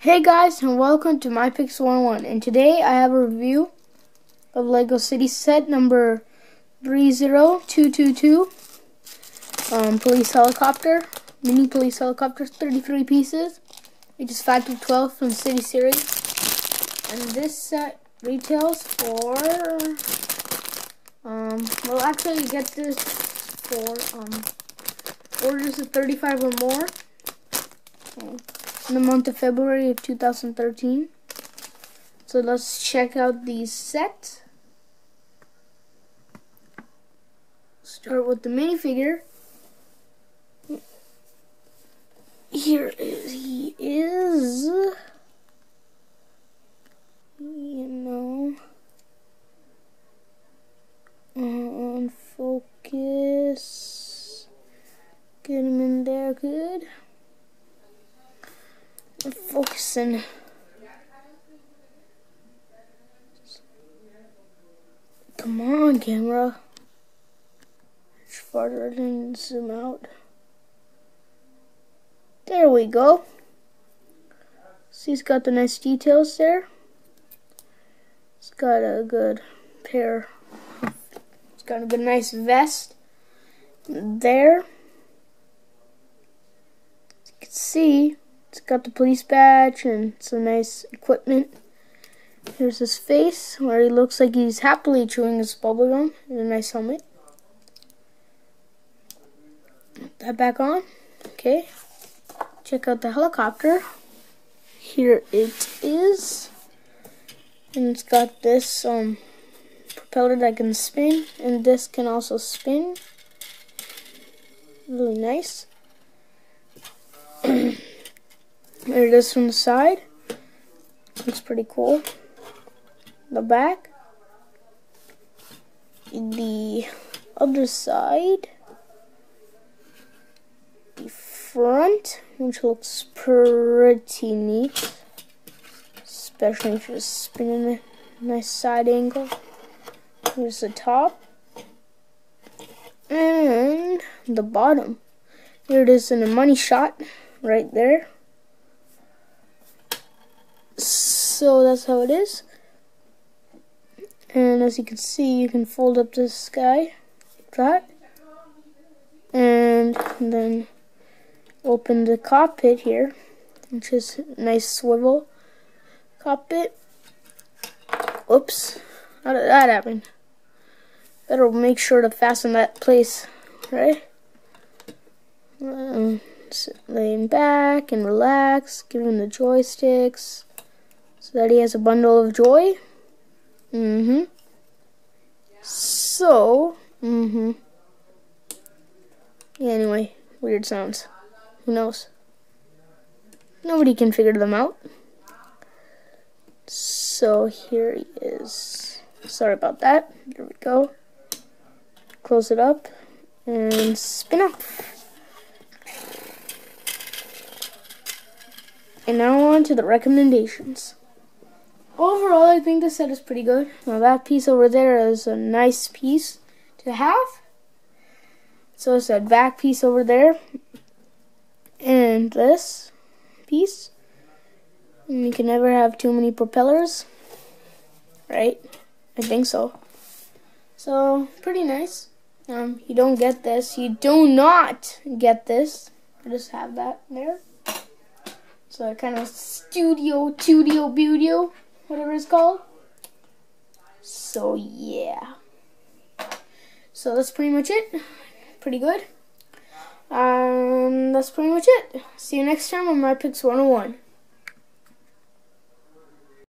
Hey guys, and welcome to My Picks 101, and today I have a review of LEGO City set number 30222, police helicopter, mini police helicopter, 33 pieces, ages 5 to 12 from City Series, and this set retails for, well actually you get this for orders of 35 or more. In the month of February of 2013. So let's check out these sets. Start with the minifigure. He is, on focus. Get him in there, good. Focusing. Come on, camera. Much farther than zoom out. There we go. See, he's got the nice details there. It's got a good pair. It's got a good, nice vest there. As you can see, it's got the police badge and some nice equipment. Here's his face, where he looks like he's happily chewing his bubblegum in a nice helmet. Put that back on. Okay. Check out the helicopter. Here it is. And it's got this propeller that can spin, and this can also spin. Really nice. There it is from the side. Looks pretty cool. The back. The other side. The front, which looks pretty neat. Especially if you're spinning a nice side angle. Here's the top. And the bottom. Here it is in a money shot. Right there. So that's how it is. And as you can see, you can fold up this guy like that. And then open the cockpit here, which is a nice swivel cockpit. Oops, how did that happen? Better make sure to fasten that place, right? Laying back and relax, give him the joysticks so that he has a bundle of joy. Yeah, anyway, weird sounds. Who knows? Nobody can figure them out. So here he is. Sorry about that. Here we go. Close it up and spin off. And now on to the recommendations. Overall, I think this set is pretty good. Now that piece over there is a nice piece to have. So it's that back piece over there. And this piece. And you can never have too many propellers. Right? I think so. So, pretty nice. You don't get this. You do not get this. I just have that there. So kind of studio, budio, whatever it's called. So yeah. So that's pretty much it. Pretty good. That's pretty much it. See you next time on My Picks 101.